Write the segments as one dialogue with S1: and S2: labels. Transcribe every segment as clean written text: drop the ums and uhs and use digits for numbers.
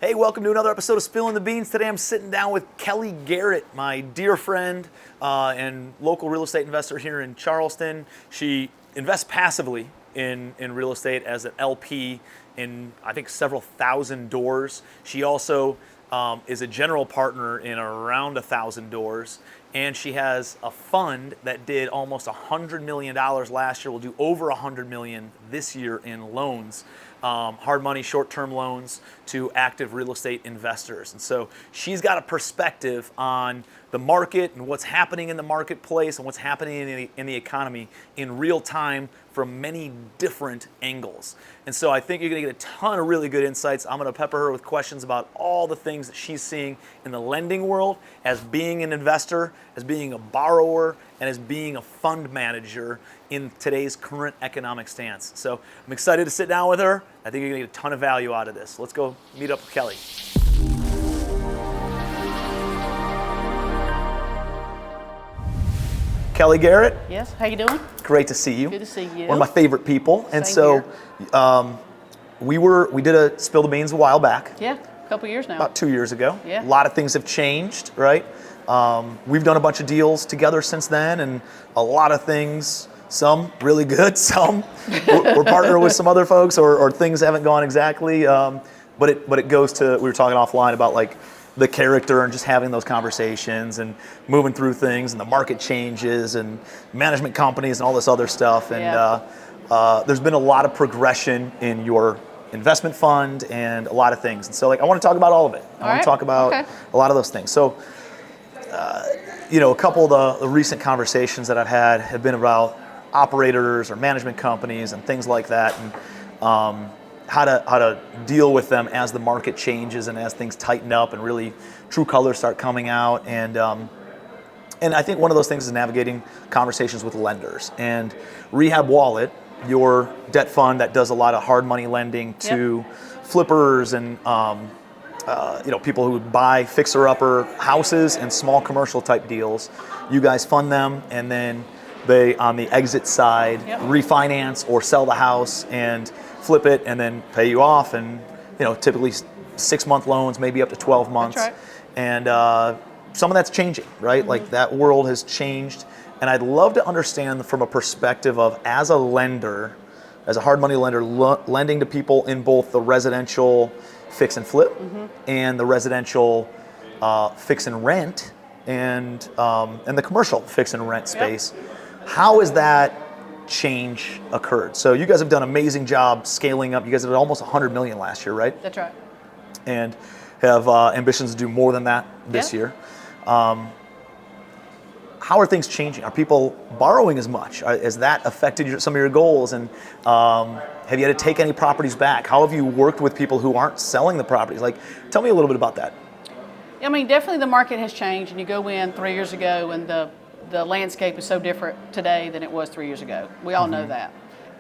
S1: Hey, welcome to another episode of Spilling the Beans. Today I'm sitting down with Kelli Garrett, my dear friend and local real estate investor here in Charleston. She invests passively in real estate as an LP in, I think, several thousand doors. She also is a general partner in around 1,000 doors. And she has a fund that did almost $100 million last year. Will do over $100 million this year in loans. Hard money, short-term loans to active real estate investors. And so she's got a perspective on the market and what's happening in the marketplace and what's happening in the economy in real time from many different angles. And so I think you're gonna get a ton of really good insights. I'm gonna pepper her with questions about all the things that she's seeing in the lending world as being an investor, as being a borrower, and as being a fund manager in today's current economic stance. So I'm excited to sit down with her. I think you're gonna get a ton of value out of this. Let's go meet up with Kelli. Kelli Garrett.
S2: Yes, how you doing?
S1: Great to see you.
S2: Good to see you.
S1: One of my favorite people. And
S2: Same
S1: so we did a Spill the Beans a while back.
S2: Yeah, a couple years now.
S1: About 2 years ago.
S2: Yeah.
S1: A lot of things have changed, right? We've done a bunch of deals together since then, and a lot of things, some really good, some we're partnered with some other folks, or things haven't gone exactly. But it goes to, we were talking offline about like the character and just having those conversations and moving through things and the market changes and management companies and all this other stuff. And there's been a lot of progression in your investment fund and a lot of things. And so like I want to talk about all of it. I want to talk about a lot of those things. So a couple of the recent conversations that I've had have been about operators or management companies and things like that, and how to deal with them as the market changes and as things tighten up and really true colors start coming out. And I think one of those things is navigating conversations with lenders. And Rehab Wallet, your debt fund that does a lot of hard money lending to flippers and people who would buy fixer-upper houses and small commercial type deals. You guys fund them, and then they, on the exit side, refinance or sell the house and flip it and then pay you off. And typically 6-month loans, maybe up to 12 months.
S2: That's right.
S1: And some of that's changing, right? Mm-hmm. Like that world has changed. And I'd love to understand from a perspective of, as a lender, as a hard money lender, lending to people in both the residential fix and flip and the residential fix and rent and the commercial fix and rent space. How has that change occurred? So you guys have done an amazing job scaling up. You guys did almost 100 million last year, right?
S2: That's right.
S1: And have ambitions to do more than that this year. How are things changing? Are people borrowing as much? Has that affected some of your goals? And have you had to take any properties back? How have you worked with people who aren't selling the properties? Like, tell me a little bit about that.
S2: I mean, definitely the market has changed, and you go in 3 years ago, and the landscape is so different today than it was 3 years ago. We all know that.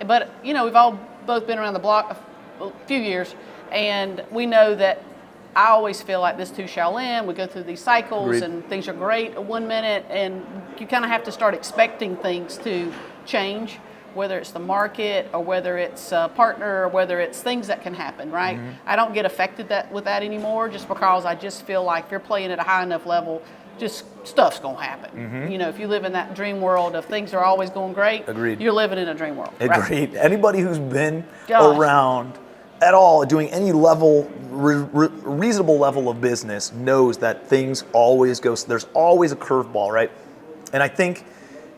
S2: But we've all both been around the block a few years, and we know that I always feel like this too shall end. We go through these cycles and things are great 1 minute, and you kind of have to start expecting things to change, whether it's the market or whether it's a partner or whether it's things that can happen, right? I don't get affected with that anymore, just because I just feel like if you're playing at a high enough level, just stuff's gonna happen. If you live in that dream world of things are always going great, you're living in a dream world.
S1: Agreed. Right? Anybody who's been around at all, doing any level, reasonable level of business, knows that things always go, there's always a curveball, right? And I think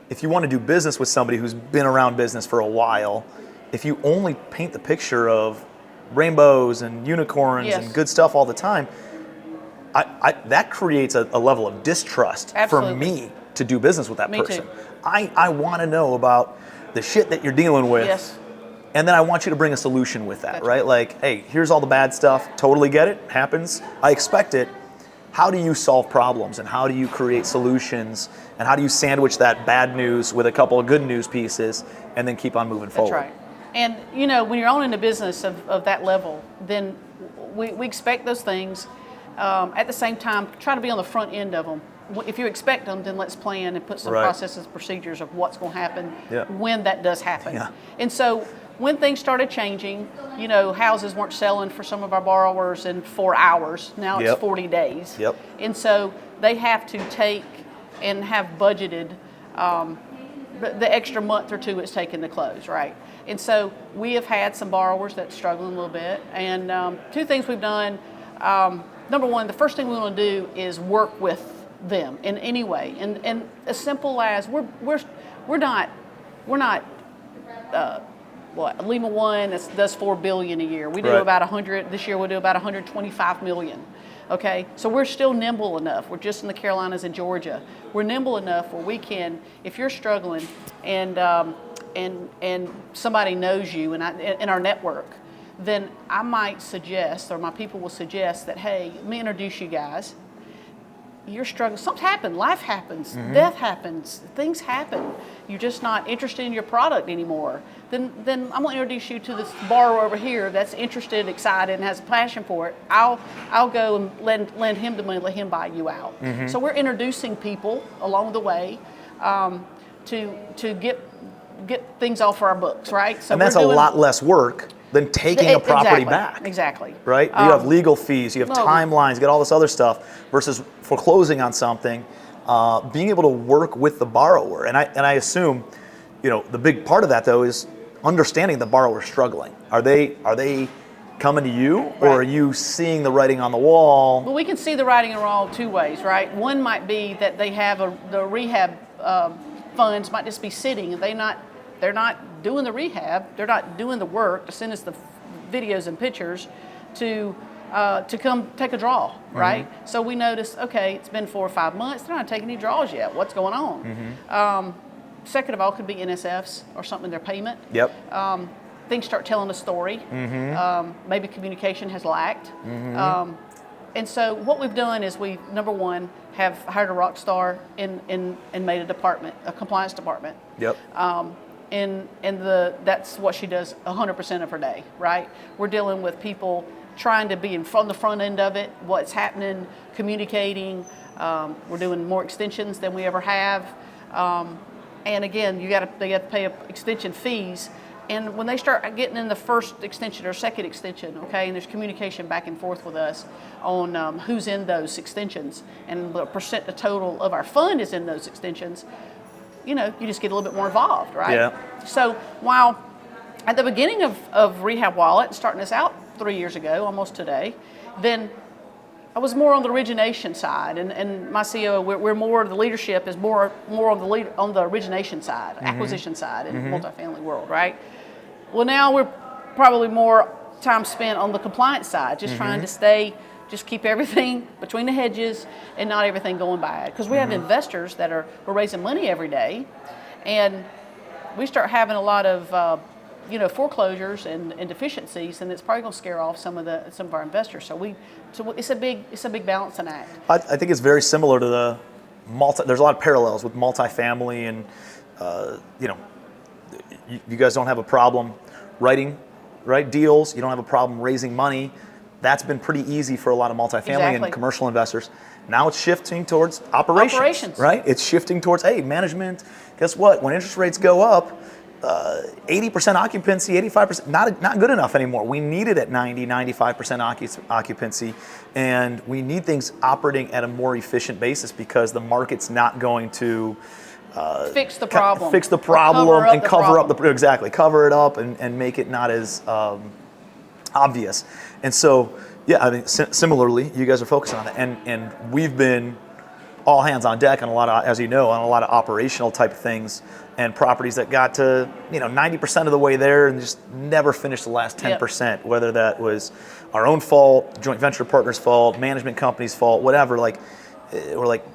S1: if you want to do business with somebody who's been around business for a while, if you only paint the picture of rainbows and unicorns and good stuff all the time, that creates a level of distrust for me to do business with that person.
S2: Too.
S1: I want to know about the shit that you're dealing with. And then I want you to bring a solution with that, right? Like, hey, here's all the bad stuff. Totally get it. Happens. I expect it. How do you solve problems, and how do you create solutions, and how do you sandwich that bad news with a couple of good news pieces and then keep on moving forward?
S2: That's right. And, when you're owning a business of that level, then we expect those things. At the same time, try to be on the front end of them. If you expect them, then let's plan and put some processes, procedures of what's going to happen when that does happen. And so when things started changing, houses weren't selling for some of our borrowers in 4 hours. Now it's 40 days.
S1: Yep.
S2: And so they have to take and have budgeted the extra month or two it's taken to close, right? And so we have had some borrowers that struggle a little bit. And two things we've done. Number one, the first thing we want to do is work with them in any way, and as simple as we're not Lima One does $4 billion a year. We do about 100 this year. We'll do about 125 million. Okay, so we're still nimble enough. We're just in the Carolinas and Georgia. We're nimble enough where we can, if you're struggling and somebody knows you in our network, then I might suggest, or my people will suggest that, hey, let me introduce you guys. You're struggling. Something happened. Life happens. Death happens. Things happen. You're just not interested in your product anymore. Then I'm going to introduce you to this borrower over here that's interested, excited, and has a passion for it. I'll go and lend him the money, let him buy you out. So we're introducing people along the way to get things off our books, right? So
S1: and that's a lot less work than taking a property back.
S2: Exactly.
S1: Right? You have legal fees, you have timelines, you get all this other stuff, versus foreclosing on something, being able to work with the borrower. And I assume, the big part of that though is understanding the borrower struggling. Are they coming to you, or are you seeing the writing on the wall?
S2: Well, we can see the writing on the wall two ways, right? One might be that they have the rehab funds might just be sitting, and they're not doing the rehab, they're not doing the work to send us the videos and pictures to come take a draw, right? So we notice, okay, it's been 4 or 5 months, they're not taking any draws yet. What's going on? Second of all, could be NSFs or something in their payment.
S1: Yep.
S2: Things start telling a story. Maybe communication has lacked. And so what we've done is we, number one, have hired a rock star and made a compliance department.
S1: Yep.
S2: That's what she does 100% of her day, right? We're dealing with people trying to be from the front end of it, what's happening, communicating. We're doing more extensions than we ever have. And again, they got to pay extension fees. And when they start getting in the first extension or second extension, okay, and there's communication back and forth with us on who's in those extensions and the percent the total of our fund is in those extensions, you just get a little bit more involved, right?
S1: Yeah.
S2: So while at the beginning of Rehab Wallet, starting this out 3 years ago, almost today, then I was more on the origination side, and my CEO, we're more, the leadership is more on the origination side, acquisition side in the multifamily world, right? Well, now we're probably more time spent on the compliance side, just trying to just keep everything between the hedges and not everything going bad. Because we have investors that are raising money every day, and we start having a lot of foreclosures and deficiencies, and it's probably going to scare off some of our investors. So it's a big balancing act.
S1: I think it's very similar to the there's a lot of parallels with multifamily, and you guys don't have a problem writing deals. You don't have a problem raising money. That's been pretty easy for a lot of multifamily and commercial investors. Now it's shifting towards operations, right? It's shifting towards, hey, management, guess what? When interest rates go up, 80% occupancy, 85%, not good enough anymore. We need it at 90, 95% occupancy, and we need things operating at a more efficient basis because the market's not going to
S2: fix the problem
S1: and cover it up and make it not as obvious. And so, yeah, I mean, similarly, you guys are focusing on that, and we've been all hands on deck on a lot of, as you know, on a lot of operational type of things, and properties that got to 90% of the way there and just never finished the last 10%. Whether that was our own fault, joint venture partners' fault, management company's fault, whatever. Like we're like,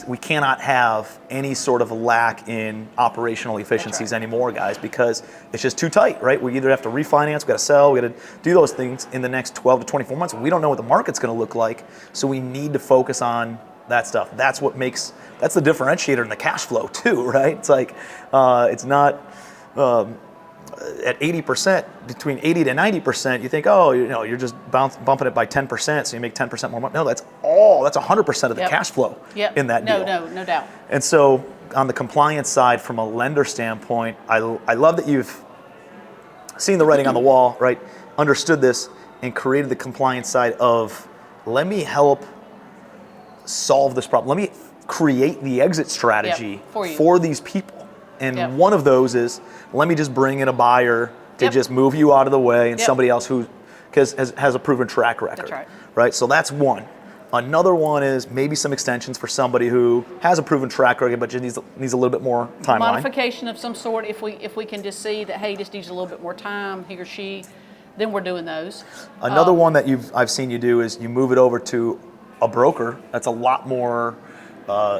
S1: we cannot have any sort of lack in operational efficiencies anymore, guys, because it's just too tight, right? We either have to refinance, we got to sell, we got to do those things in the next 12 to 24 months. We don't know what the market's going to look like, so we need to focus on that stuff. That's the differentiator in the cash flow too, right? It's like, it's not at 80%, between 80 to 90%, you think, you're just bumping it by 10%, so you make 10% more money. No, that's 100% of the cash flow in that deal.
S2: No doubt.
S1: And so on the compliance side, from a lender standpoint, I love that you've seeing the writing on the wall, right, understood this and created the compliance side of, let me help solve this problem. Let me create the exit strategy for these people. And one of those is, let me just bring in a buyer to just move you out of the way, and somebody else who has a proven track record.
S2: That's
S1: right? So that's one. Another one is maybe some extensions for somebody who has a proven track record but just needs a little bit more timeline.
S2: Modification of some sort, if we can just see that, hey, just needs a little bit more time, he or she, then we're doing those.
S1: Another one that I've seen you do is you move it over to a broker that's a lot more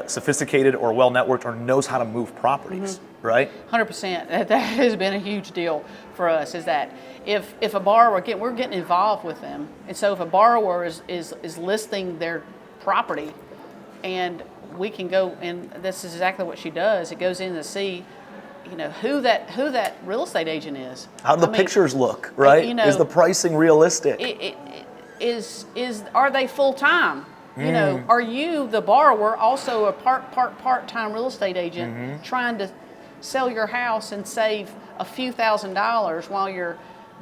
S1: sophisticated or well networked or knows how to move properties, right?
S2: 100%. That has been a huge deal for us, is that if a borrower, we're getting involved with them, and so if a borrower is listing their property, and we can go, and this is exactly what she does, it goes in to see, who that real estate agent is.
S1: How do the pictures look, right? Is the pricing realistic?
S2: Are they full-time? Are you, the borrower, also a part-time real estate agent trying to sell your house and save a few $1,000s while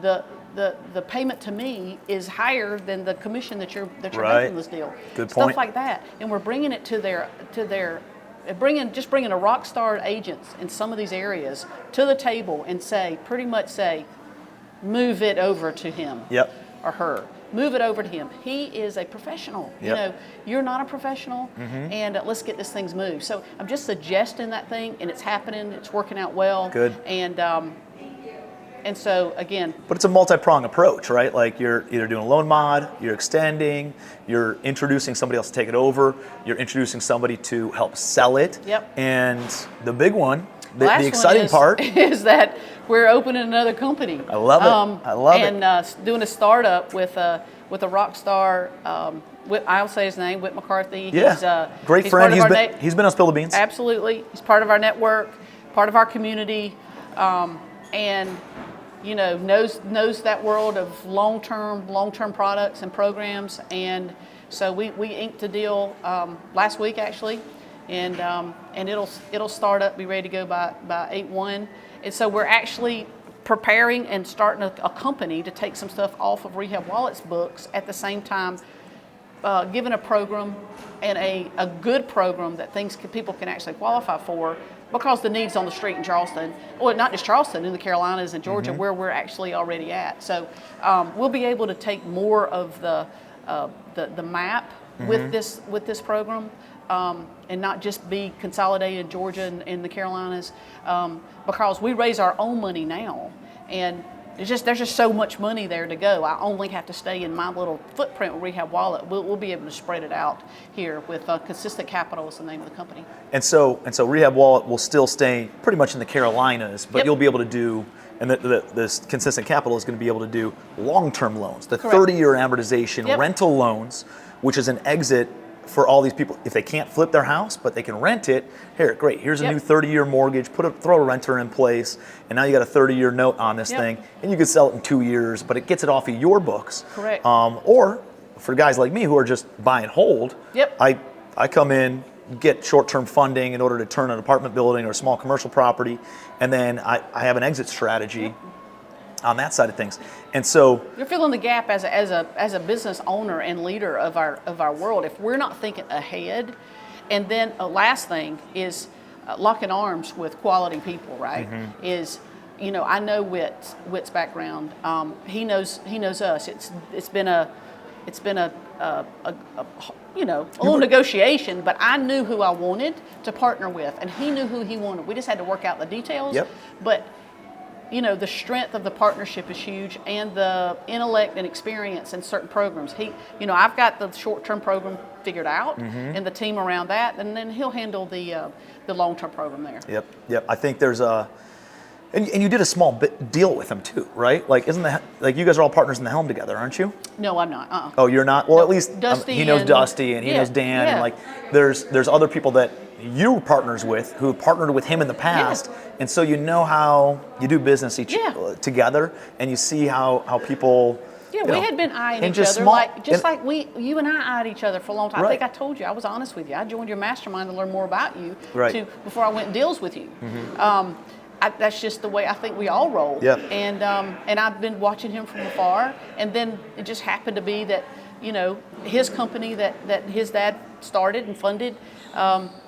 S2: the payment to me is higher than the commission that you're making this deal?
S1: Good
S2: Stuff
S1: point.
S2: like that, and we're bringing it to their bringing a rock star agents in some of these areas to the table and pretty much say, move it over to him or her. Move it over to him. He is a professional. You're not a professional, and let's get this thing moved. So I'm just suggesting that thing, and it's happening. It's working out well.
S1: Good.
S2: And so again.
S1: But it's a multi-pronged approach, right? Like you're either doing a loan mod, you're extending, you're introducing somebody else to take it over, you're introducing somebody to help sell it. And the big one, the exciting part
S2: is that we're opening another company.
S1: I love it. I love it.
S2: And doing a startup with a rock star. I'll say his name, Whit McCarthy.
S1: Yeah, great friend. He's been on Spill the Beans.
S2: Absolutely, he's part of our network, part of our community, and knows that world of long-term products and programs. And so we inked a deal last week actually. And it'll start up, be ready to go by 8/1. And so we're actually preparing and starting a company to take some stuff off of Rehab Wallet's books at the same time, giving a program and a good program that people can actually qualify for, because the needs on the street in Charleston, well, not just Charleston, in the Carolinas and Georgia, where we're actually already at. So we'll be able to take more of the map with this program. And not just be consolidated in Georgia and the Carolinas, because we raise our own money now, and there's just so much money there to go. I only have to stay in my little footprint with Rehab Wallet. We'll be able to spread it out here with Consistent Capital is the name of the company. And
S1: so Rehab Wallet will still stay pretty much in the Carolinas, but you'll be able to do, and this Consistent Capital is going to be able to do long-term loans, the 30-year amortization rental loans, which is an exit for all these people. If they can't flip their house, but they can rent it, great, here's a new 30-year mortgage, throw a renter in place, and now you got a 30-year note on this thing, and you could sell it in 2 years, but it gets it off of your books.
S2: Correct.
S1: Or for guys like me who are just buy and hold, I come in, get short-term funding in order to turn an apartment building or a small commercial property, and then I have an exit strategy on that side of things. And so
S2: you're filling the gap as a business owner and leader of our world. If we're not thinking ahead, and then a last thing is locking arms with quality people, right? Is I know Whit's background. He knows us. It's been a little negotiation, but I knew who I wanted to partner with, and he knew who he wanted. We just had to work out the details. But the strength of the partnership is huge, and the intellect and experience in certain programs. I've got the short-term program figured out, and the team around that, and then he'll handle the long-term program there.
S1: Yep. I think there's and you did a small deal with him too, right? Like, isn't that like you guys are all partners in the helm together, aren't you?
S2: No, I'm not.
S1: Oh, you're not? Well,
S2: no.
S1: at least
S2: Dusty
S1: he knows Dusty, and he knows Dan, and like there's other people that you partners with who have partnered with him in the past, and so you know how you do business together, and you see how people.
S2: Yeah, we had been eyeing each other, you and I eyed each other for a long time.
S1: Right.
S2: I think I told you, I was honest with you. I joined your mastermind to learn more about you
S1: right.
S2: before I went and deals with you. that's just the way I think we all roll.
S1: Yeah.
S2: And I've been watching him from afar, and then it just happened to be that, his company that his dad started and funded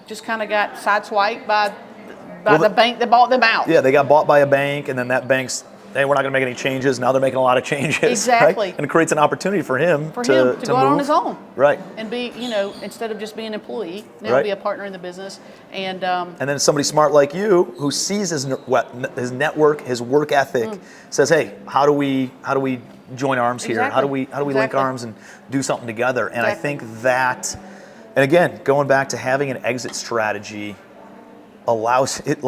S2: just kind of got sideswiped by the bank that bought them out.
S1: Yeah, they got bought by a bank, and then that bank's, hey, we're not going to make any changes. Now they're making a lot of changes.
S2: Exactly.
S1: Right? And it creates an opportunity for him to
S2: go
S1: move.
S2: out on his own.
S1: Right.
S2: And be, instead of just being an employee, now
S1: Right.
S2: be a partner in the business. And
S1: then somebody smart like you who sees his network, his work ethic, says, hey, how do we join arms here?
S2: Exactly.
S1: How do we link
S2: Exactly.
S1: arms and do something together? And
S2: Exactly.
S1: I think that, and again, going back to having an exit strategy allows it,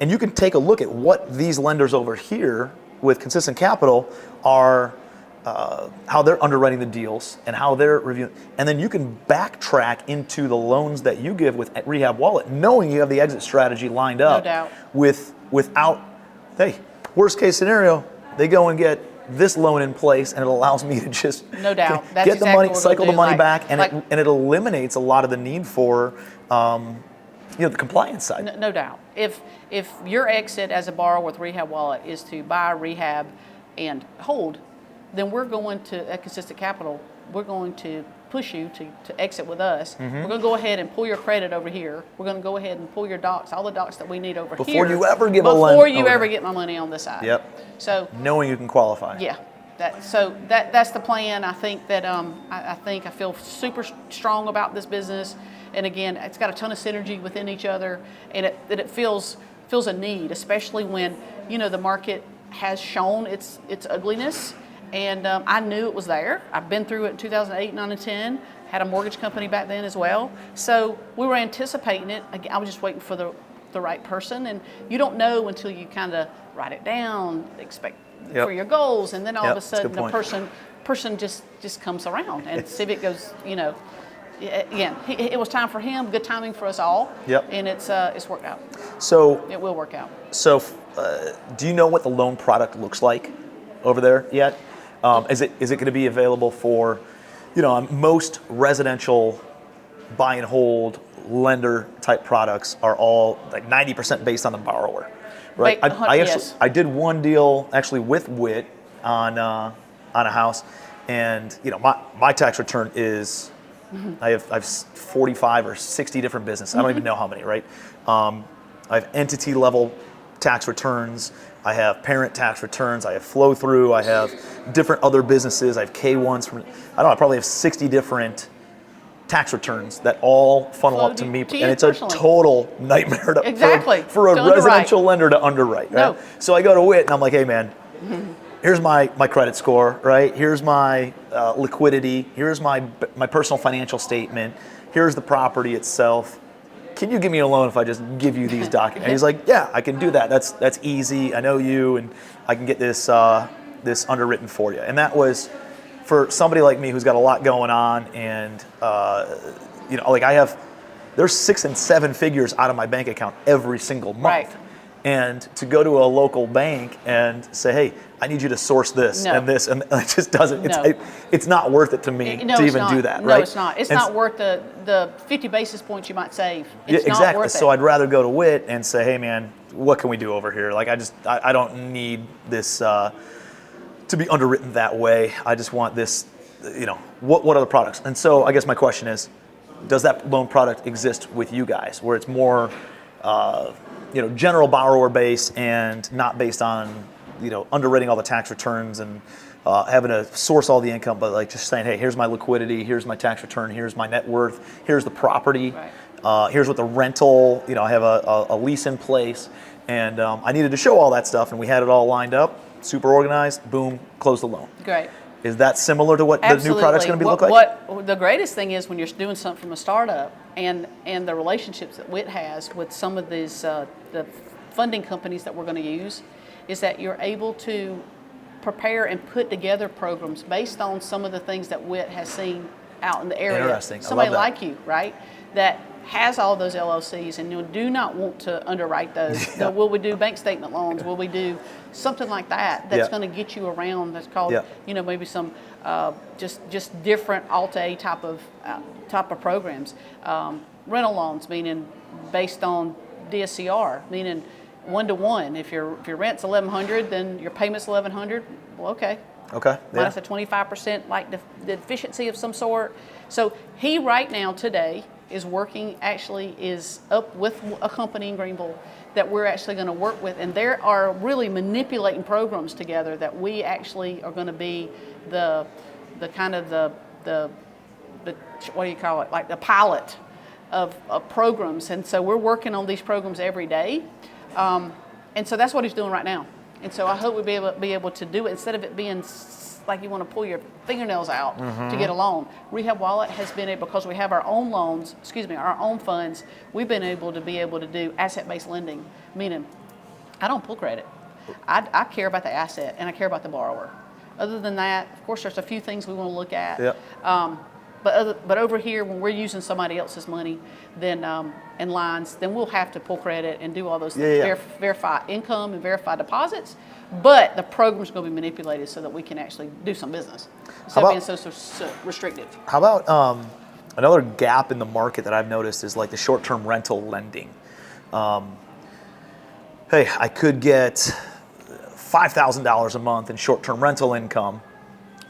S1: and you can take a look at what these lenders over here with Consistent Capital are, how they're underwriting the deals and how they're reviewing, and then you can backtrack into the loans that you give with Rehab Wallet, knowing you have the exit strategy lined up.
S2: No doubt.
S1: Without, hey, worst case scenario, they go and get this loan in place, and it allows me to just
S2: No doubt. That's
S1: get the
S2: exactly
S1: money,
S2: what we're
S1: cycle
S2: gonna
S1: the
S2: do.
S1: money
S2: Like-
S1: back, and
S2: like-
S1: it eliminates a lot of the need for the compliance side.
S2: No doubt. If your exit as a borrower with Rehab Wallet is to buy, rehab, and hold, then we're going to, at Consistent Capital, we're going to push you to exit with us.
S1: Mm-hmm.
S2: We're going to go ahead and pull your credit over here. We're going to go ahead and pull your docs, all the docs that we need over here.
S1: Before you ever give a loan
S2: Before you
S1: over
S2: ever
S1: there.
S2: get my money on this side.
S1: Yep.
S2: So,
S1: Knowing you can qualify.
S2: yeah. That's the plan. I think that I feel super strong about this business, and again, it's got a ton of synergy within each other, and it feels a need, especially when the market has shown its ugliness, and I knew it was there. I've been through it in 2008, 9, and 10. Had a mortgage company back then as well, so we were anticipating it. I was just waiting for the right person, and you don't know until you kind of write it down, expect.
S1: Yep.
S2: For your goals, and then all
S1: Yep,
S2: of a
S1: that's a
S2: sudden
S1: good
S2: the
S1: point.
S2: person just comes around, and Civic goes, again, it was time for him, good timing for us all.
S1: Yep.
S2: And it's worked out.
S1: So,
S2: It will work out.
S1: do you know what the loan product looks like over there yet? Is it going to be available for, most residential buy and hold lender type products are all like 90% based on the borrower, right?
S2: Yes.
S1: I did one deal actually with WIT on a house, and my tax return is I have 45 or 60 different businesses. I don't even know how many, right? I have entity level tax returns. I have parent tax returns. I have flow through. I have different other businesses. I have K1s from, I probably have 60 different tax returns that all funnel up to me.
S2: To you
S1: And it's
S2: personally.
S1: a total nightmare
S2: Exactly.
S1: for a
S2: To underwrite.
S1: residential lender to underwrite. Right?
S2: No.
S1: So I go to WIT and I'm like, hey man, here's my credit score, right? Here's my liquidity. Here's my personal financial statement. Here's the property itself. Can you give me a loan if I just give you these documents? And he's like, yeah, I can do that. That's easy. I know you, and I can get this underwritten for you. And that was for somebody like me who's got a lot going on, and there's 6 and 7 figures out of my bank account every single month.
S2: Right.
S1: And to go to a local bank and say, hey, I need you to source this
S2: No.
S1: and this, and it just doesn't.
S2: No.
S1: It's not worth it to me
S2: No,
S1: to
S2: it's
S1: even
S2: not.
S1: do that,
S2: No,
S1: right?
S2: it's not. It's
S1: And
S2: not worth the 50 basis points you might save. It's
S1: yeah,
S2: not
S1: exactly.
S2: worth it.
S1: So I'd rather go to WIT and say, hey man, what can we do over here? Like I don't need this to be underwritten that way. I just want this, what are the products? And so I guess my question is, does that loan product exist with you guys where it's more, general borrower base and not based on, underwriting all the tax returns and having to source all the income, but like just saying, hey, here's my liquidity, here's my tax return, here's my net worth, here's the property,
S2: Right.
S1: here's what the rental, I have a lease in place, and I needed to show all that stuff, and we had it all lined up, super organized, boom, close the loan.
S2: Great.
S1: Is that similar to what
S2: Absolutely.
S1: the new product's going to be look like?
S2: What the greatest thing is when you're doing something from a startup, and the relationships that WIT has with some of these the funding companies that we're going to use, is that you're able to prepare and put together programs based on some of the things that WIT has seen out in the area.
S1: Interesting. I
S2: Somebody
S1: love that.
S2: like you, right? That has all those LLCs, and you do not want to underwrite those.
S1: Yeah.
S2: Will we do bank statement loans? Will we do something like that that's
S1: Yeah.
S2: going to get you around? That's called,
S1: Yeah.
S2: maybe some just different Alt-A type of programs. Rental loans, meaning based on DSCR, meaning 1-to-1. If your rent's $1,100, then your payment's $1,100. Well, okay.
S1: Okay.
S2: Minus a 25% like the deficiency of some sort. So he right now today is working, actually is up with a company in Greenville that we're actually going to work with, and they are really manipulating programs together that we actually are going to be the kind of the what do you call it, like the pilot of programs. And so we're working on these programs every day, and so that's what he's doing right now. And so I hope we'll be able to do it instead of it being like you want to pull your fingernails out to get a loan. Rehab Wallet has been able, because we have our own loans, our own funds, we've been able to do asset-based lending, meaning I don't pull credit. I care about the asset and I care about the borrower. Other than that, of course, there's a few things we want to look at.
S1: Yep.
S2: But over here, when we're using somebody else's money, then and lines, then we'll have to pull credit and do all those things, verify income and verify deposits. But the program's going to be manipulated so that we can actually do some business instead of being so restrictive.
S1: How about another gap in the market that I've noticed is like the short-term rental lending. Hey, I could get $5,000 a month in short-term rental income.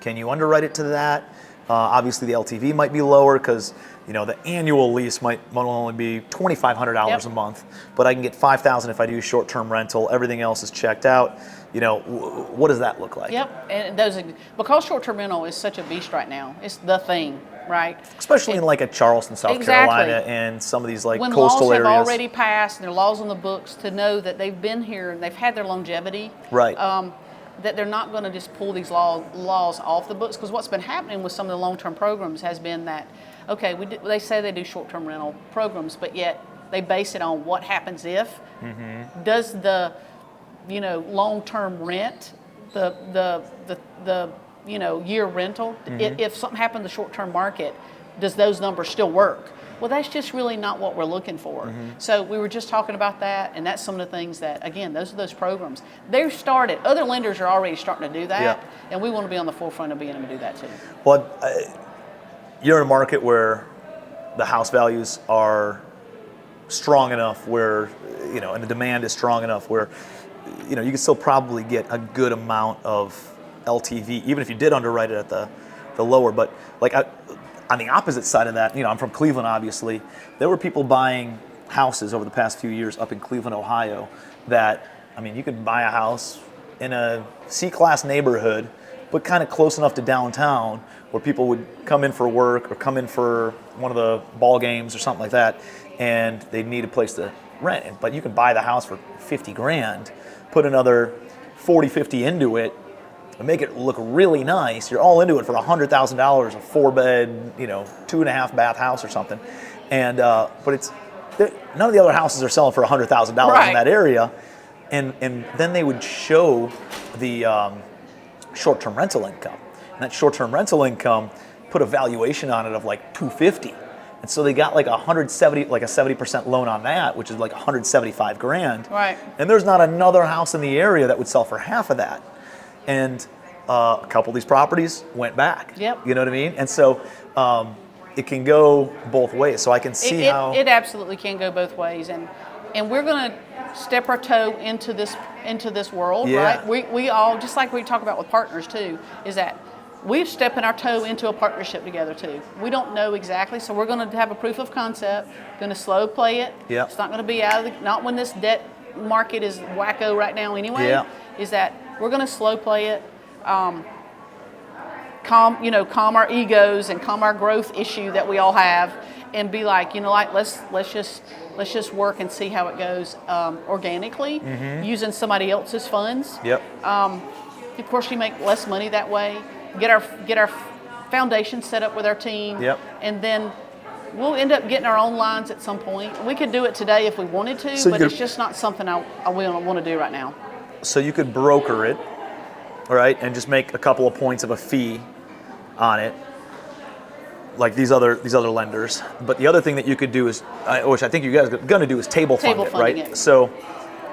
S1: Can you underwrite it to that? Obviously, the LTV might be lower because the annual lease might only be $2,500 a month, but I can get $5,000 if I do short-term rental. Everything else is checked out. What does that look like?
S2: Yep, and because short-term rental is such a beast right now, it's the thing, right?
S1: Especially in like a Charleston, South Carolina, and some of these like
S2: when
S1: coastal areas.
S2: When laws have already passed and there are laws on the books to know that they've been here and they've had their longevity.
S1: Right.
S2: That they're not going to just pull these laws off the books, because what's been happening with some of the long-term programs has been that, okay, they say they do short-term rental programs, but yet they base it on what happens if. Does the long-term rent, the year rental, if something happened in the short-term market, does those numbers still work? Well, that's just really not what we're looking for. So we were just talking about that, and that's some of the things that, again, those are those programs. They've started. Other lenders are already starting to do that, and we want to be on the forefront of being able to do that too.
S1: Well, you're in a market where the house values are strong enough where, and the demand is strong enough where, you can still probably get a good amount of LTV, even if you did underwrite it at the lower. But like on the opposite side of that, I'm from Cleveland, obviously. There were people buying houses over the past few years up in Cleveland, Ohio, that, you could buy a house in a C-class neighborhood, but kind of close enough to downtown where people would come in for work or come in for one of the ball games or something like that, and they'd need a place to rent. But you can buy the house for $50,000, put another 40, 50 into it, and make it look really nice. You're all into it for $100,000, a 4-bed, 2.5 bath house or something. And but none of the other houses are selling for $100,000 in that area. And then they would show the short-term rental income. And that short-term rental income put a valuation on it of like $250,000. And so they got like a 70% loan on that, which is like $175,000.
S2: Right.
S1: And there's not another house in the area that would sell for half of that. And a couple of these properties went back.
S2: Yep.
S1: You know what I mean? And so it can go both ways. So I can see how
S2: it absolutely can go both ways. And we're going to step our toe into this world, right? We all, just like we talk about with partners too, is that we're stepping our toe into a partnership together too. We don't know exactly, so we're going to have a proof of concept, going to slow play it.
S1: Yep.
S2: It's not going to be not when this debt market is wacko right now anyway.
S1: Yeah.
S2: Is that we're going to slow play it, calm our egos and calm our growth issue that we all have, and be like, let's just work and see how it goes organically, using somebody else's funds.
S1: Yep.
S2: Of course, you make less money that way. Get our foundation set up with our team.
S1: Yep.
S2: And then we'll end up getting our own lines at some point. We could do it today if we wanted to, but it's just not something I want to do right now.
S1: So you could broker it, all right, and just make a couple of points of a fee on it, like these other lenders. But the other thing that you could do is, which I think you guys are going to do, is table fund it, right?
S2: It.
S1: So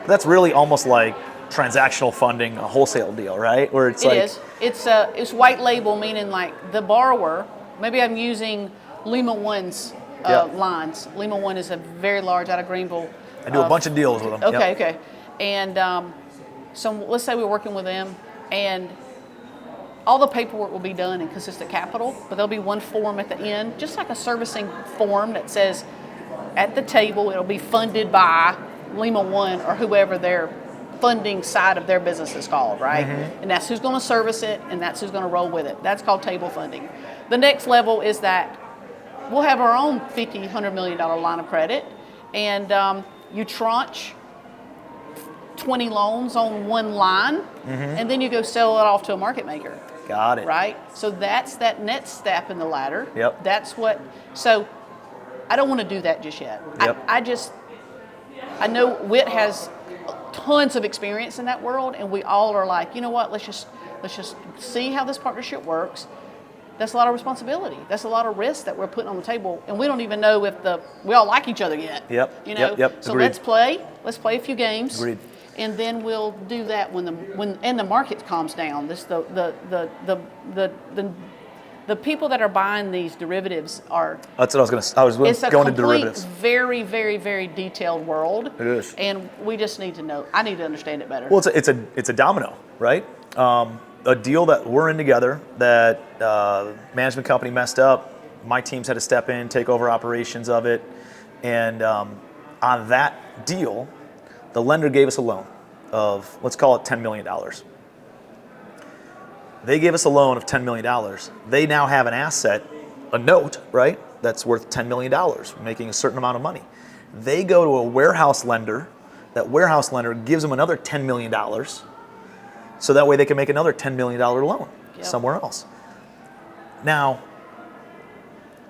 S1: that's really almost like transactional funding, a wholesale deal, right? Where it's
S2: it's white label, meaning like the borrower. Maybe I'm using Lima One's lines. Lima One is a very large out of Greenville.
S1: I do a bunch of deals with them.
S2: Okay. And so let's say we're working with them, and all the paperwork will be done in consistent capital, but there'll be one form at the end, just like a servicing form that says at the table it'll be funded by Lima One or whoever their funding side of their business is called, right? And that's who's going to service it, and that's who's going to roll with it. That's called table funding. The next level is that we'll have our own $50, $100 million line of credit, and you tranche 20 loans on one line, and then you go sell it off to a market maker.
S1: Got it.
S2: Right? So that's that next step in the ladder.
S1: Yep.
S2: That's what, so I don't want to do that just yet.
S1: Yep.
S2: I know Whit has tons of experience in that world, and we all are like, you know what, let's just see how this partnership works. That's a lot of responsibility. That's a lot of risk that we're putting on the table, and we don't even know if we all like each other yet.
S1: Yep.
S2: You know.
S1: Yep.
S2: So
S1: Agreed.
S2: let's play a few games.
S1: Agreed.
S2: And then we'll do that when the market calms down. The people that are buying these derivatives are.
S1: That's what I was going to. I was
S2: It's a
S1: going to
S2: complete,
S1: derivatives.
S2: very, very, very detailed world.
S1: It is.
S2: And we just need to know. I need to understand it better.
S1: Well, it's a domino, right? A deal that we're in together that management company messed up. My teams had to step in, take over operations of it, and on that deal, the lender gave us a loan of, let's call it $10 million. They gave us a loan of $10 million. They now have an asset, a note, right, that's worth $10 million, making a certain amount of money. They go to a warehouse lender. That warehouse lender gives them another $10 million, so that way they can make another $10 million loan somewhere else. Now,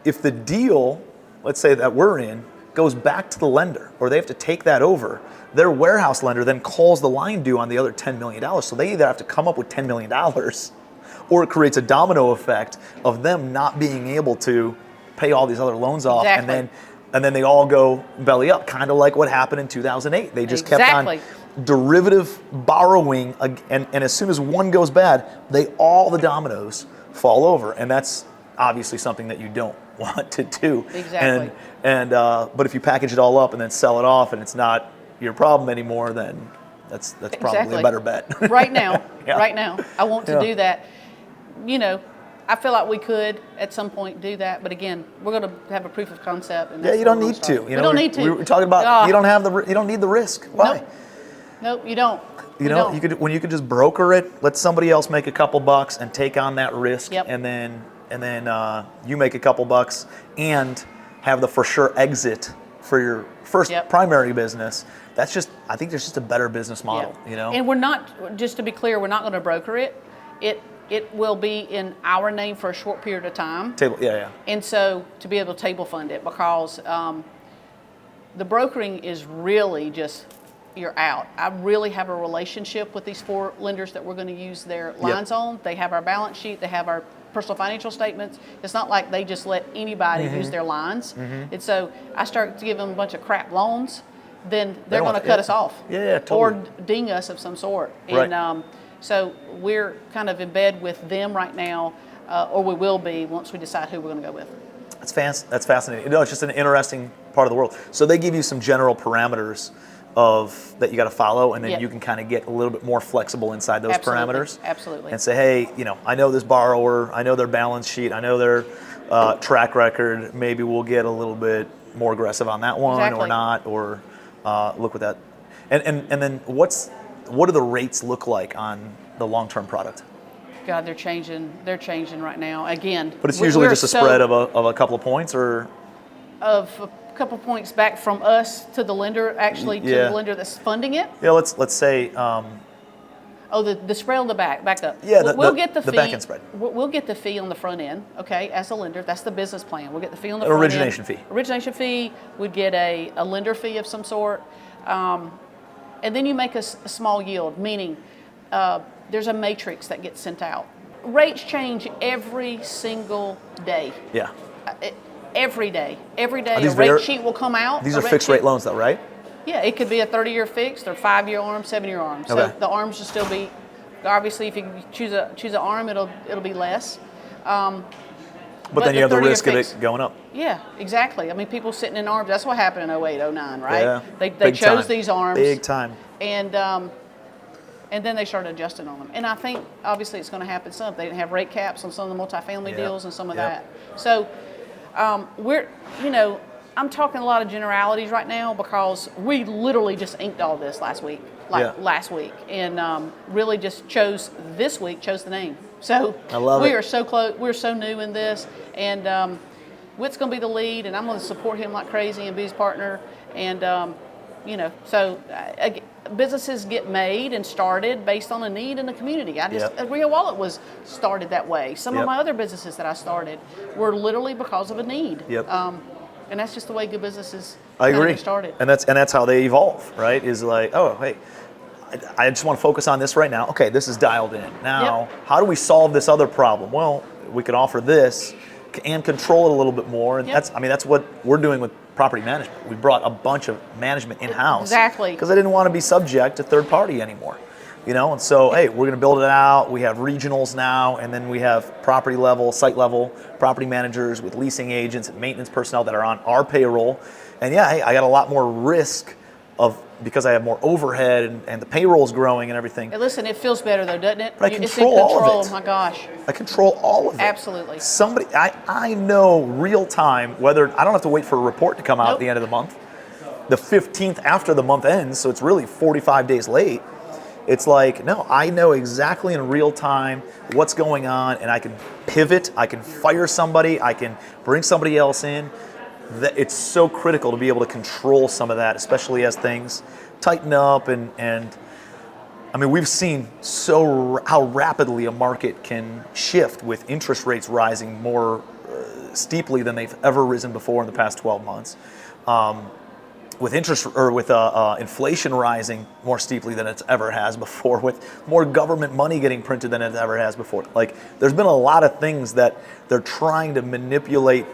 S1: if the deal, let's say that we're in, goes back to the lender, or they have to take that over, their warehouse lender then calls the line due on the other $10 million. So they either have to come up with $10 million, or it creates a domino effect of them not being able to pay all these other loans off,
S2: Exactly.
S1: and then they all go belly up, kind of like what happened in 2008. They just kept
S2: Exactly.
S1: on derivative borrowing, and as soon as one goes bad, all the dominoes fall over, and that's obviously something that you don't want to do.
S2: Exactly.
S1: But if you package it all up and then sell it off, and it's not your problem anymore, then that's probably
S2: Exactly.
S1: a better bet.
S2: Right now,
S1: Yeah.
S2: right now, I want to
S1: Yeah.
S2: do that. You know, I feel like we could at some point do that, but again, we're going to have a proof of concept. And
S1: Yeah,
S2: that's
S1: you
S2: where
S1: don't
S2: we're
S1: need
S2: gonna
S1: to.
S2: start.
S1: You
S2: We
S1: know,
S2: don't need to.
S1: We were talking about you don't need the risk. Why?
S2: Nope, you don't.
S1: You know, you could just broker it, let somebody else make a couple bucks and take on that risk,
S2: Yep.
S1: and then you make a couple bucks and have the for sure exit for your first
S2: Yep.
S1: primary business. I think there's just a better business model.
S2: Yeah.
S1: You know,
S2: And we're not, just to be clear, we're not going to broker it. It will be in our name for a short period of time.
S1: yeah.
S2: And so to be able to table fund it, because the brokering is really just, you're out. I really have a relationship with these 4 lenders that we're going to use their lines on. They have our balance sheet. They have our personal financial statements. It's not like they just let anybody use their lines. And so I start to give them a bunch of crap loans, then they're going to cut us off.
S1: Yeah, totally.
S2: Or ding us of some sort.
S1: Right.
S2: And so we're kind of in bed with them right now, or we will be once we decide who we're going to go with.
S1: That's fascinating. You know, it's just an interesting part of the world. So they give you some general parameters that you got to follow, and then
S2: Yeah.
S1: you can kind of get a little bit more flexible inside those
S2: Absolutely.
S1: parameters.
S2: Absolutely.
S1: And say, hey, I know this borrower, I know their balance sheet, I know their track record. Maybe we'll get a little bit more aggressive on that one,
S2: Exactly.
S1: or not, or look with that. And then what do the rates look like on the long-term product?
S2: God, they're changing. They're changing right now. Again,
S1: But it's usually just a spread of a couple of points, or
S2: of a couple points back from us to the lender, actually to
S1: Yeah.
S2: the lender that's funding it.
S1: yeah. Let's say.
S2: Oh, the spread on the back up.
S1: Yeah,
S2: we'll get the fee.
S1: back end spread.
S2: We'll get the fee on the front end, okay, as a lender. That's the business plan. We'll get the fee on the
S1: An
S2: front
S1: origination
S2: end.
S1: fee.
S2: Origination fee. We'd get a lender fee of some sort. And then you make a small yield, meaning there's a matrix that gets sent out. Rates change every single day.
S1: Yeah.
S2: Every day. Every day
S1: these
S2: a rate
S1: very-
S2: sheet will come out.
S1: These
S2: a
S1: are fixed rate
S2: sheet.
S1: loans, though, right?
S2: Yeah, it could be a 30-year fixed or 5-year arm, 7-year arm. So
S1: Okay.
S2: the arms will still be, obviously, if you choose an arm, it'll be less.
S1: But then you have the
S2: 30-year
S1: risk of
S2: fix-
S1: it going up.
S2: Yeah, exactly. I mean, people sitting in arms. That's what happened in 08, 09, right?
S1: Yeah.
S2: They
S1: Big
S2: chose
S1: time.
S2: these arms.
S1: Big time.
S2: And then they started adjusting on them. And I think obviously it's going to happen some. They didn't have rate caps on some of the multifamily deals and some of that. So I'm talking a lot of generalities right now because we literally just inked all this last week, last week, and really just chose the name. So
S1: I love
S2: we
S1: it.
S2: are so close. We're so new in this, and Whit's going to be the lead, and I'm going to support him like crazy and be his partner. And businesses get made and started based on a need in the community. Rio Wallet was started that way. Some of my other businesses that I started were literally because of a need. And that's just the way good businesses get started.
S1: And that's how they evolve, right? Is like, oh, hey, I just want to focus on this right now. Okay, this is dialed in. Now, how do we solve this other problem? Well, we can offer this and control it a little bit more. And that's what we're doing with property management. We brought a bunch of management in-house.
S2: Exactly.
S1: Because I didn't want to be subject to third party anymore. And so, hey, we're going to build it out. We have regionals now, and then we have property level, site level property managers with leasing agents and maintenance personnel that are on our payroll. And hey, I got a lot more risk because I have more overhead and the payroll's growing and everything.
S2: Hey, listen, it feels better though, doesn't it?
S1: But I control all of it.
S2: Oh my gosh.
S1: I control all of it.
S2: Absolutely.
S1: I know real time whether I don't have to wait for a report to come out at the end of the month. The 15th after the month ends, so it's really 45 days late. It's like, no, I know exactly in real time what's going on, and I can pivot, I can fire somebody, I can bring somebody else in. It's so critical to be able to control some of that, especially as things tighten up and I mean, we've seen how rapidly a market can shift with interest rates rising more steeply than they've ever risen before in the past 12 months. With inflation rising more steeply than it's ever has before, with more government money getting printed than it ever has before. Like, there's been a lot of things that they're trying to manipulate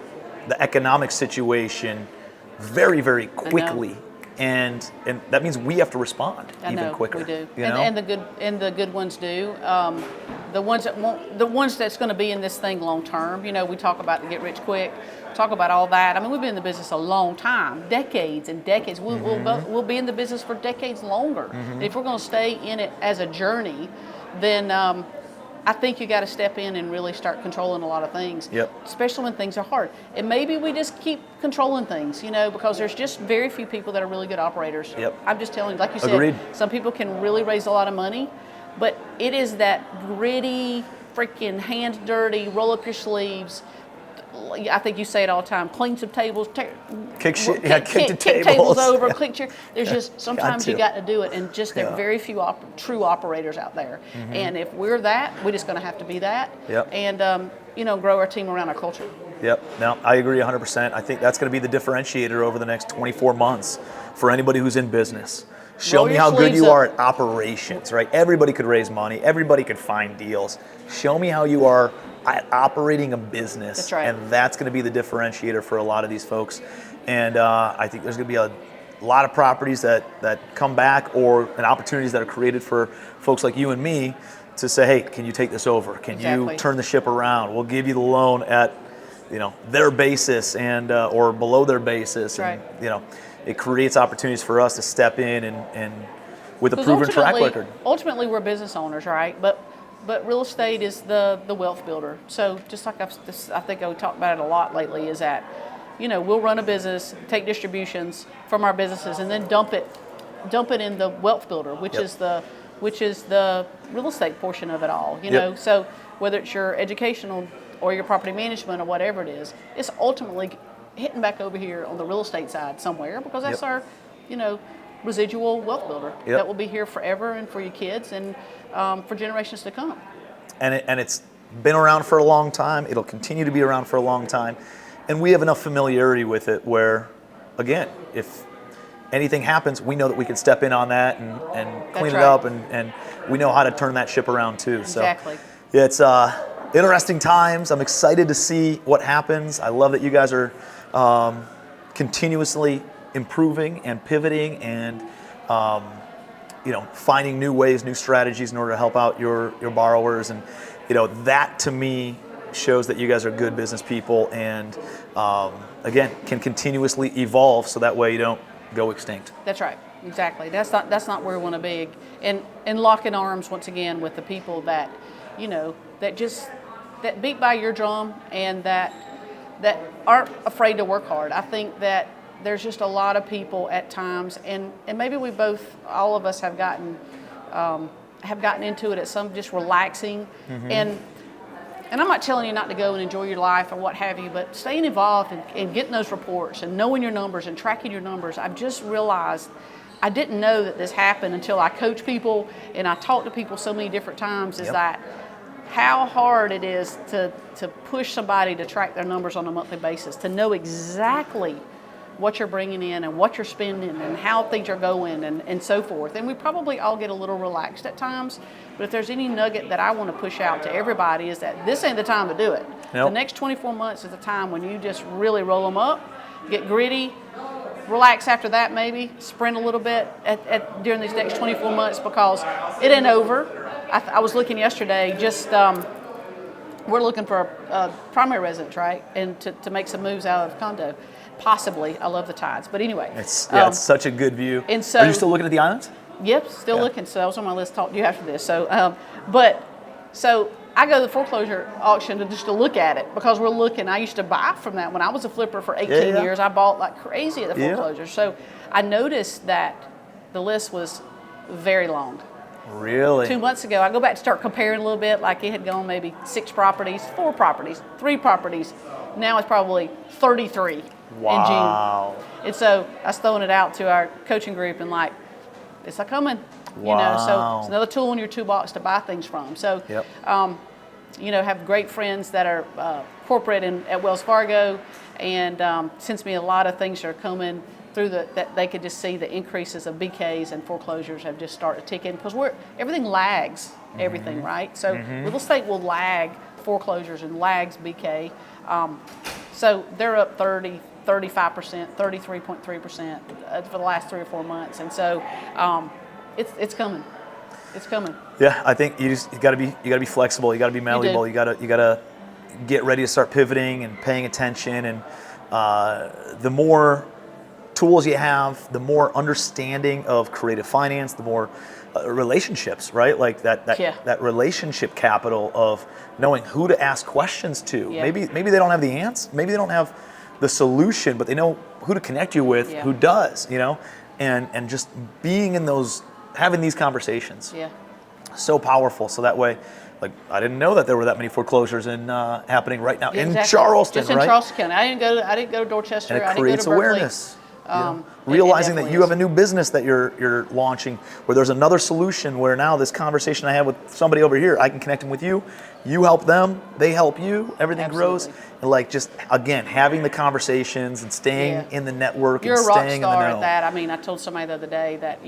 S1: the economic situation very, very quickly. And that means we have to respond even quicker.
S2: We do.
S1: You know?
S2: And the good ones do. The ones that's going to be in this thing long term. We talk about the get rich quick. Talk about all that. I mean, we've been in the business a long time, decades and decades. We'll be in the business for decades longer. If we're going to stay in it as a journey, then I think you got to step in and really start controlling a lot of things, especially when things are hard. And maybe we just keep controlling things, because there's just very few people that are really good operators. I'm just telling you, like you said, some people can really raise a lot of money, but it is that gritty, freaking hands dirty, roll up your sleeves. I think you say it all the time. Clean some tables,
S1: kick
S2: tables over, click chair. There's just sometimes you got to do it, and just there are very few true operators out there. And if we're that, we're just going to have to be that, and grow our team around our culture.
S1: No, I agree 100%. I think that's going to be the differentiator over the next 24 months for anybody who's in business. Show me how good you are at operations, right? Everybody could raise money. Everybody could find deals. Show me how you are at operating a business.
S2: That's right.
S1: And that's going to be the differentiator for a lot of these folks. And I think there's going to be a lot of properties that come back and opportunities that are created for folks like you and me to say, hey, can you take this over? Can you turn the ship around? We'll give you the loan at their basis and or below their basis.
S2: Right.
S1: And, it creates opportunities for us to step in and with a proven track record.
S2: Ultimately, we're business owners, right? But real estate is the wealth builder. So just like I think we talked about it a lot lately, is that we'll run a business, take distributions from our businesses, and then dump it in the wealth builder, which is the real estate portion of it all. So whether it's your educational or your property management or whatever it is, it's ultimately hitting back over here on the real estate side somewhere, because that's our residual wealth builder that will be here forever and for your kids and for generations to come.
S1: And it's been around for a long time. It'll continue to be around for a long time. And we have enough familiarity with it where, again, if anything happens, we know that we can step in on that and clean it up, and we know how to turn that ship around too.
S2: Exactly.
S1: So it's interesting times. I'm excited to see what happens. I love that you guys are continuously improving and pivoting and finding new ways, new strategies in order to help out your borrowers. And that to me shows that you guys are good business people and, again, can continuously evolve so that way you don't go extinct.
S2: That's right. Exactly. That's not where we want to be. And locking arms once again with the people that, that beat by your drum and that aren't afraid to work hard. I think that there's just a lot of people at times, and maybe all of us have gotten into it at some just relaxing. And I'm not telling you not to go and enjoy your life or what have you, but staying involved and getting those reports and knowing your numbers and tracking your numbers. I've just realized I didn't know that this happened until I coach people and I talk to people so many different times, is that how hard it is to push somebody to track their numbers on a monthly basis, to know exactly what you're bringing in and what you're spending and how things are going and so forth. And we probably all get a little relaxed at times, but if there's any nugget that I want to push out to everybody is that this ain't the time to do it. The next 24 months is the time when you just really roll them up, get gritty, relax after that maybe, sprint a little bit during these next 24 months because it ain't over. I was looking yesterday, we're looking for a primary residence, right? And to make some moves out of condo. Possibly. I love the tides. But anyway.
S1: It's such a good view.
S2: And so,
S1: are you still looking at the islands?
S2: Yep, still looking. So that was on my list to talk to you after this. So, so I go to the foreclosure auction to look at it because we're looking. I used to buy from that when I was a flipper for 18 years. I bought like crazy at the foreclosure. So I noticed that the list was very long.
S1: Really?
S2: 2 months ago, I go back to start comparing a little bit, like it had gone maybe 6 properties, 4 properties, 3 properties. Now it's probably 33
S1: wow.
S2: in June. And so I was throwing it out to our coaching group and like, it's a coming.
S1: Wow.
S2: So it's another tool in your toolbox to buy things from. So, have great friends that are corporate at Wells Fargo and sends me a lot of things that are coming through that they could just see the increases of BKs and foreclosures have just started to tick in because everything lags everything, right? So real estate will lag foreclosures and lags BK. So they're up 30, 35%, 33.3% for the last 3 or 4 months, and so it's coming. It's coming.
S1: Yeah, I think you got to be flexible. You got to be malleable. You got to get ready to start pivoting and paying attention. And the more tools you have, the more understanding of creative finance, the more relationships, right? Like that relationship capital of knowing who to ask questions to. Yeah. Maybe they don't have the answer. Maybe they don't have the solution, but they know who to connect you with, who does, and just being in those, having these conversations. Yeah. So powerful. So that way, like, I didn't know that there were that many foreclosures happening right now in Charleston,
S2: just in Charleston County. I didn't go to Dorchester.
S1: And it
S2: I
S1: creates
S2: didn't go to Berkeley.
S1: awareness. Realizing that you have a new business that you're launching, where there's another solution. Where now this conversation I have with somebody over here, I can connect them with you. You help them, they help you. Everything grows. And like just again having the conversations and staying in the network.
S2: You're
S1: and
S2: a rock
S1: staying
S2: star
S1: in the know.
S2: at that. I mean, I told somebody the other day that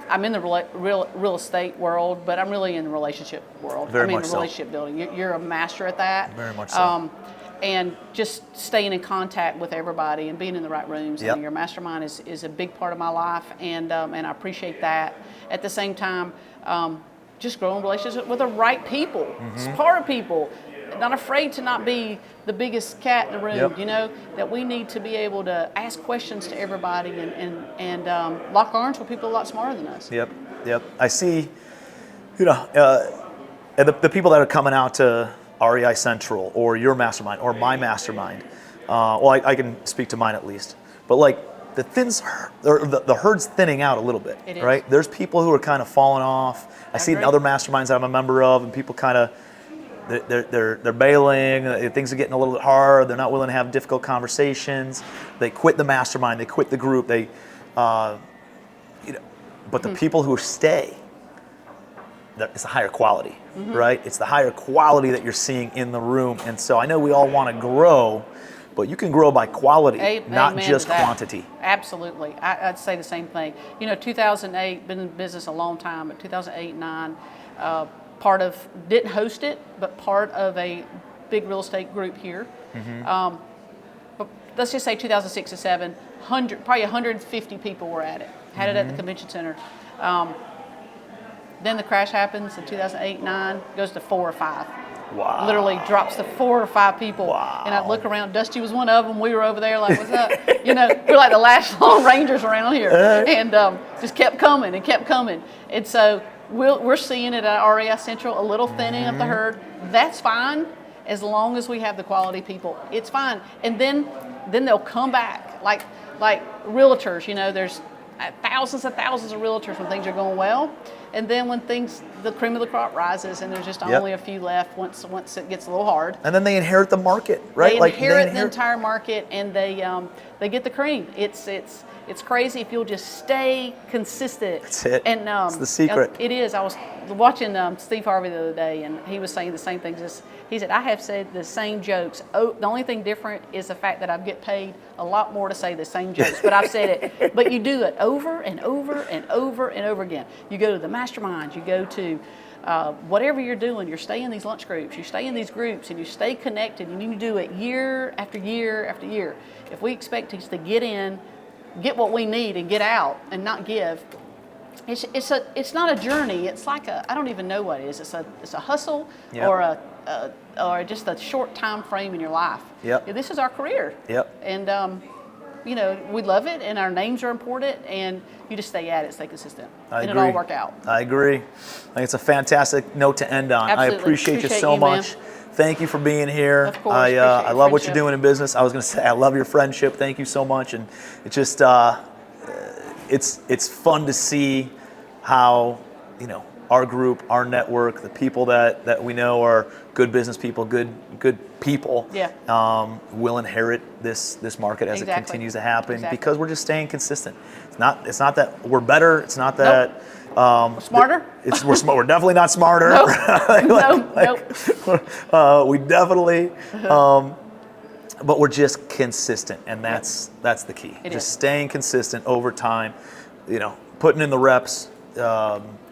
S2: I'm in the real estate world, but I'm really in the relationship world.
S1: Very much
S2: relationship building. You're a master at that.
S1: Very much so.
S2: And just staying in contact with everybody and being in the right rooms. Yep. And your mastermind is a big part of my life, and I appreciate that. At the same time, just growing relationships with the right people, smart people, not afraid to not be the biggest cat in the room. Yep. That we need to be able to ask questions to everybody and lock arms with people a lot smarter than us.
S1: Yep. I see, and the people that are coming out to REI Central or your mastermind or my mastermind. I can speak to mine at least. But like the herd's thinning out a little bit, right? There's people who are kind of falling off. I see it in other masterminds that I'm a member of, and people kind of they're bailing. Things are getting a little bit hard. They're not willing to have difficult conversations. They quit the mastermind. They quit the group. But the people who stay, it's a higher quality, right? It's the higher quality that you're seeing in the room. And so I know we all want to grow, but you can grow by quality, not just quantity.
S2: Absolutely. I'd say the same thing. 2008, been in business a long time, but 2008, 9, didn't host it, but part of a big real estate group here. But let's just say 2006 to 7, probably 150 people were at it. Had it at the convention center. Then the crash happens in 2008, 9, goes to 4 or 5.
S1: Wow.
S2: Literally drops to 4 or 5 people.
S1: Wow.
S2: And I'd look around. Dusty was one of them. We were over there like, what's up? You know, we're like the last Lone Rangers around here. And just kept coming and kept coming. And so we're seeing it at REI Central, a little thinning of the herd. That's fine as long as we have the quality people. It's fine. And then they'll come back. Like realtors, you know, there's thousands and thousands of realtors when things are going well. And then when the cream of the crop rises and there's just only a few left once it gets a little hard.
S1: And then they inherit the market, right?
S2: They inherit the entire market, and they get the cream. It's crazy if you'll just stay consistent.
S1: That's it.
S2: And
S1: it's the secret.
S2: It is. I was watching Steve Harvey the other day, and he was saying the same things. He said, I have said the same jokes. Oh, the only thing different is the fact that I get paid a lot more to say the same jokes, but I've said it. But you do it over and over and over and over again. You go to the masterminds, you go to whatever you're doing, you stay in these lunch groups, you stay in these groups, and you stay connected. You need to do it year after year after year. If we expect us to get in, get what we need, and get out and not give, it's not a journey. It's like I don't even know what it is. It's a hustle or just a short time frame in your life.
S1: Yep.
S2: This is our career.
S1: Yep.
S2: And you know, we love it, and our names are important, and you just stay at it, stay consistent, and it'll all work out.
S1: I agree. I think it's a fantastic note to end on.
S2: Absolutely.
S1: I appreciate you so much.
S2: Man.
S1: Thank you for being here.
S2: Of course.
S1: I love what you're doing in business. I was going to say I love your friendship. Thank you so much, and it's just it's fun to see how, you know, our group, our network, the people that we know are good business people, good people, will inherit this market as it continues to happen because we're just staying consistent. It's not that we're better. It's not that
S2: we're smarter.
S1: We're definitely not smarter.
S2: Nope.
S1: We definitely, but we're just consistent, and that's the key. Just staying consistent over time. You know, putting in the reps.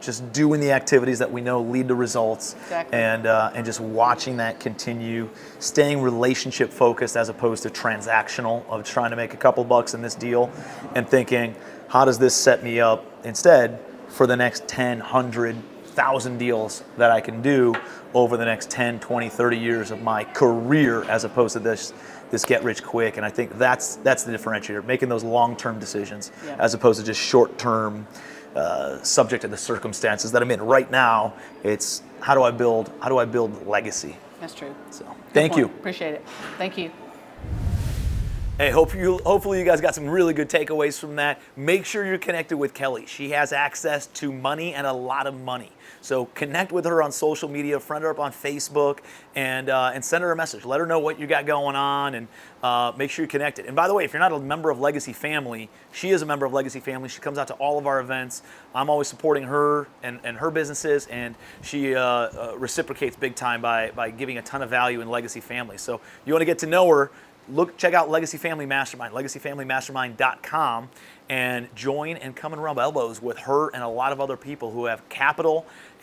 S1: Just doing the activities that we know lead to results, and just watching that continue, staying relationship focused as opposed to transactional of trying to make a couple bucks in this deal, and thinking, how does this set me up instead for the next 10, 100, 1,000 deals that I can do over the next 10, 20, 30 years of my career, as opposed to this get rich quick. And I think that's the differentiator, making those long-term decisions as opposed to just short-term subject to the circumstances that I'm in right now. It's how do I build legacy?
S2: That's true.
S1: So thank you.
S2: Appreciate it. Thank you.
S1: Hey, hopefully you guys got some really good takeaways from that. Make sure you're connected with Kelli. She has access to money and a lot of money. So connect with her on social media, friend her up on Facebook, and send her a message. Let her know what you got going on, and make sure you're connected. And by the way, if you're not a member of Legacy Family, she is a member of Legacy Family. She comes out to all of our events. I'm always supporting her and her businesses, and she reciprocates big time by giving a ton of value in Legacy Family. So you want to get to know her, check out Legacy Family Mastermind, legacyfamilymastermind.com, and join and come and rub elbows with her and a lot of other people who have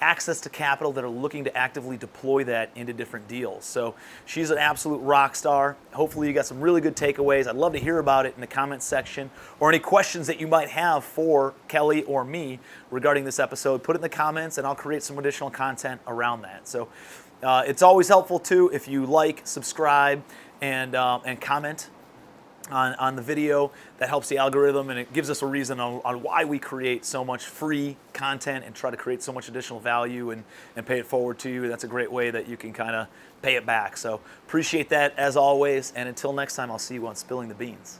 S1: access to capital that are looking to actively deploy that into different deals. So she's an absolute rock star. Hopefully you got some really good takeaways. I'd love to hear about it in the comments section, or any questions that you might have for Kelli or me regarding this episode. Put it in the comments and I'll create some additional content around that. So it's always helpful too if you like, subscribe, and comment on the video. That helps the algorithm, and it gives us a reason on why we create so much free content and try to create so much additional value and pay it forward to you. That's a great way that you can kind of pay it back. So appreciate that as always, and until next time, I'll see you on Spilling the Beans.